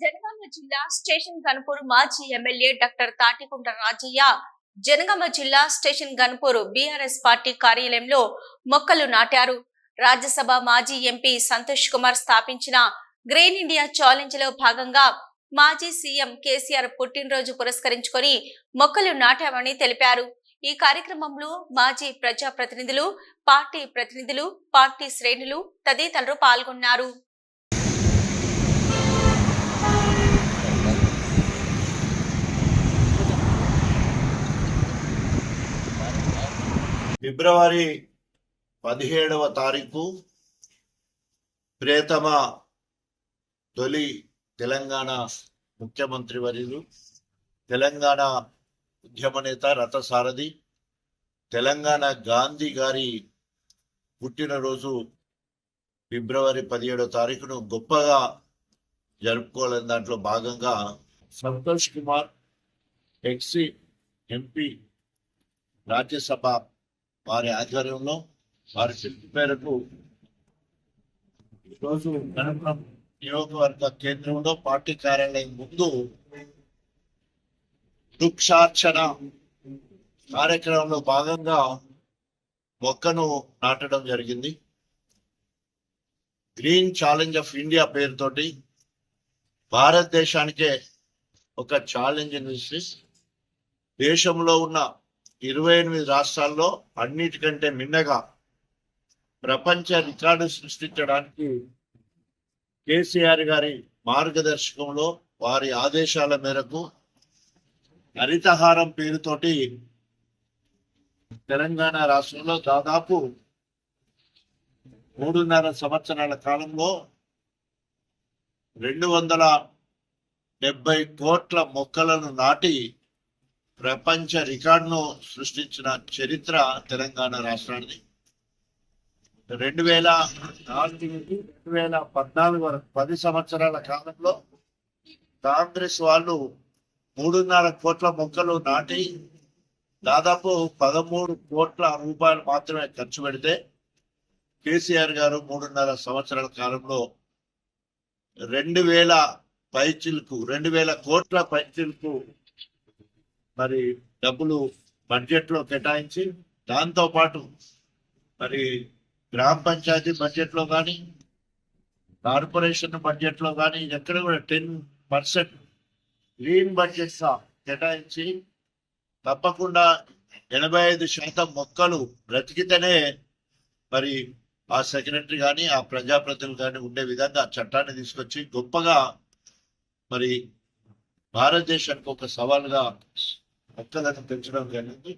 జనగామ జిల్లా స్టేషన్ గన్పూర్ మాజీ MLA doctor తాటికుంట Rajaiah Janagama జిల్లా స్టేషన్ గన్పూర్ బీఆర్ఎస్ పార్టీ కార్యాలయంలో మొక్కలు నాటారు. రాజ్యసభ మాజీ ఎంపీ సంతోష్ కుమార్ స్థాపించిన గ్రీన్ ఇండియా ఛాలెంజ్ లో భాగంగా మాజీ సీఎం కేసీఆర్ పుట్టినరోజు పురస్కరించుకొని మొక్కలు నాటామని తెలిపారు. ఈ కార్యక్రమంలో మాజీ ప్రజాప్రతినిధులు, పార్టీ ప్రతినిధులు, పార్టీ శ్రేణులు తదితరులు పాల్గొన్నారు. ఫిబ్రవరి 17వ తారీఖు ప్రియతమ తొలి తెలంగాణ ముఖ్యమంత్రి వర్యులు, తెలంగాణ ఉద్యమ నేత, రథసారథి, తెలంగాణ గాంధీ గారి పుట్టినరోజు ఫిబ్రవరి 17వ తారీఖును గొప్పగా జరుపుకోవాలని దాంట్లో భాగంగా సంతోష్ కుమార్ ఎక్స్ ఎంపీ రాజ్యసభ వారి ఆధ్వర్యంలో వారి పిలుపు మేరకు ఈరోజు గణపురం నియోజకవర్గ కేంద్రంలో పార్టీ కార్యాలయం ముందు వృక్షార్చన కార్యక్రమంలో భాగంగా మొక్కను నాటడం జరిగింది. గ్రీన్ ఛాలెంజ్ ఆఫ్ ఇండియా పేరుతోటి భారతదేశానికే ఒక ఛాలెంజ్ ఇచ్చి దేశంలో ఉన్న 28 రాష్ట్రాల్లో అన్నిటికంటే మిన్నగా ప్రపంచ రికార్డు సృష్టించడానికి కేసీఆర్ గారి మార్గదర్శకంలో వారి ఆదేశాల మేరకు హరితహారం పేరుతోటి తెలంగాణ రాష్ట్రంలో దాదాపు 3.5 సంవత్సరాల కాలంలో 270 కోట్ల మొక్కలను నాటి ప్రపంచ రికార్డును సృష్టించిన చరిత్ర తెలంగాణ రాష్ట్రాన్ని. 2004 నుండి 2014 వరకు 10 సంవత్సరాల కాలంలో కాంగ్రెస్ వాళ్ళు 3.5 కోట్ల మొక్కలు నాటి దాదాపు 13 కోట్ల రూపాయలు మాత్రమే ఖర్చు పెడితే కేసీఆర్ గారు 3.5 సంవత్సరాల కాలంలో 2,000 కోట్ల పైచిలకు మరి డబ్బులు బడ్జెట్ లో కేటాయించి, దాంతో పాటు మరి గ్రామ పంచాయతీ బడ్జెట్ లో కానీ, కార్పొరేషన్ బడ్జెట్ లో కానీ ఎక్కడ కూడా 10% గ్రీన్ బడ్జెట్ కేటాయించి తప్పకుండా 85% మొక్కలు బ్రతికితేనే మరి ఆ సెక్రటరీ కానీ ఆ ప్రజాప్రతినిధులు కానీ ఉండే విధంగా చట్టాన్ని తీసుకొచ్చి గొప్పగా మరి భారతదేశానికి ఒక సవాలుగా మొక్కలను పెంచడం జరిగింది.